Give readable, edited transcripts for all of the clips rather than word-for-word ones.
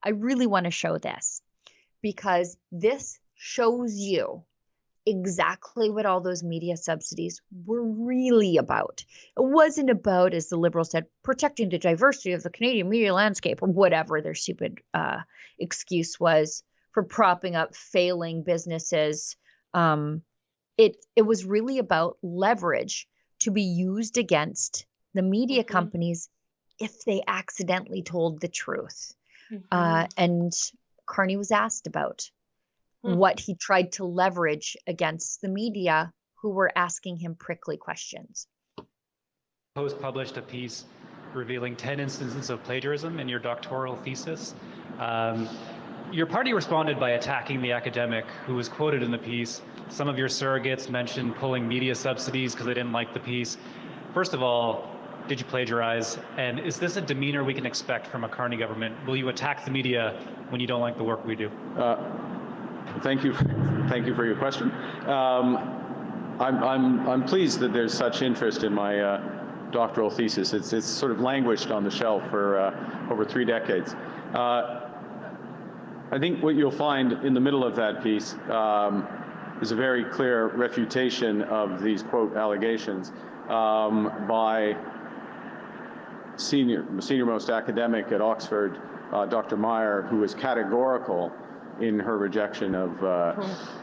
I really want to show this because this shows you exactly what all those media subsidies were really about. It wasn't about, as the Liberals said, protecting the diversity of the Canadian media landscape or whatever their stupid excuse was for propping up failing businesses. It was really about leverage to be used against the media companies if they accidentally told the truth. And Carney was asked about what he tried to leverage against the media who were asking him prickly questions. Post published a piece revealing 10 instances of plagiarism in your doctoral thesis. Your party responded by attacking the academic who was quoted in the piece. Some of your surrogates mentioned pulling media subsidies because they didn't like the piece. First of all, did you plagiarize? And is this a demeanor we can expect from a Carney government? Will you attack the media when you don't like the work we do? Thank you for your question. I'm pleased that there's such interest in my doctoral thesis. It's sort of languished on the shelf for over 3 decades. I think what you'll find in the middle of that piece is a very clear refutation of these quote allegations by senior-most academic at Oxford, Dr. Meyer, who was categorical in her rejection of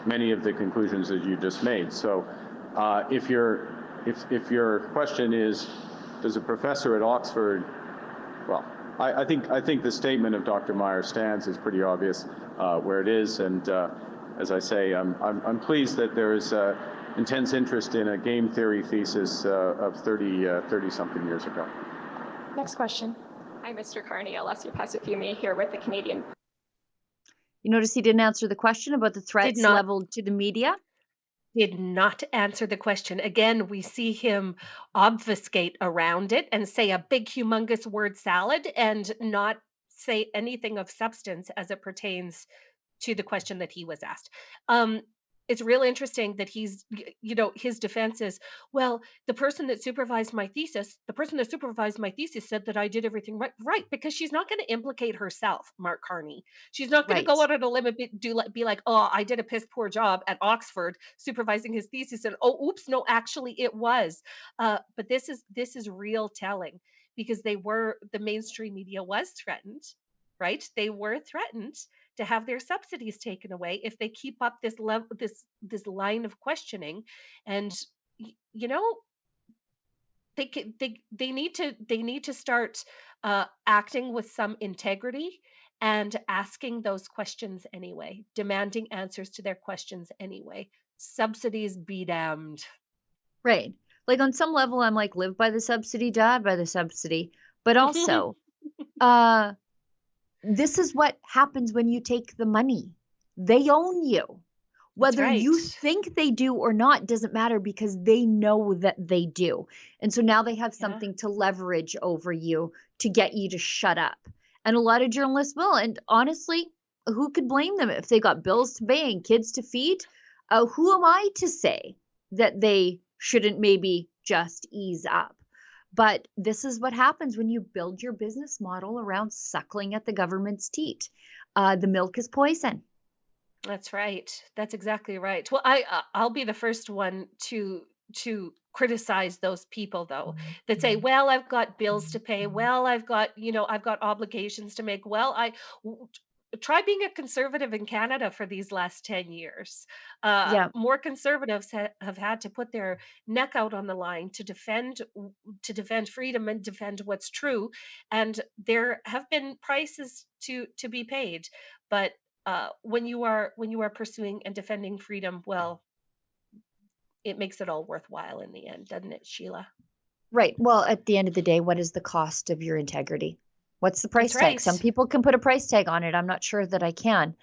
many of the conclusions that you just made. So if your question is, does a professor at Oxford, well, I think the statement of Dr. Meyer stands is pretty obvious where it is, and as I say, I'm pleased that there is intense interest in a game theory thesis of 30-something years ago. Next question. Hi, Mr. Carney. Alessia Passafiume here with the Canadian. You notice he didn't answer the question about the threats leveled to the media? Did not answer the question. Again, we see him obfuscate around it and say a big, humongous word salad and not say anything of substance as it pertains to the question that he was asked. It's real interesting that he's, his defense is, well, the person that supervised my thesis said that I did everything right, because she's not going to implicate herself, Mark Carney. She's not going to go out on a limb and be like, oh, I did a piss poor job at Oxford supervising his thesis, and oh, oops, no, actually it was. But this is real telling, because the mainstream media was threatened, right? They were threatened to have their subsidies taken away if they keep up this line of questioning. And they need to start acting with some integrity and asking those questions anyway, demanding answers to their questions anyway. Subsidies be damned. Right. Like on some level, I'm like, live by the subsidy, die by the subsidy. But also, this is what happens when you take the money. They own you. Whether you think they do or not doesn't matter, because they know that they do. And so now they have something to leverage over you to get you to shut up. And a lot of journalists will. And honestly, who could blame them if they got bills to pay and kids to feed? Who am I to say that they shouldn't maybe just ease up? But this is what happens when you build your business model around suckling at the government's teat. The milk is poison. That's right. That's exactly right. Well, I'll be the first one to criticize those people, though, that say, well, I've got bills to pay. Well, I've got obligations to make. Well, try being a conservative in Canada for these last 10 years. More conservatives have had to put their neck out on the line to defend freedom and defend what's true. And there have been prices to be paid. But when you are pursuing and defending freedom, well, it makes it all worthwhile in the end, doesn't it, Sheila? Right. Well, at the end of the day, what is the cost of your integrity? What's the price tag? Some people can put a price tag on it. I'm not sure that I can.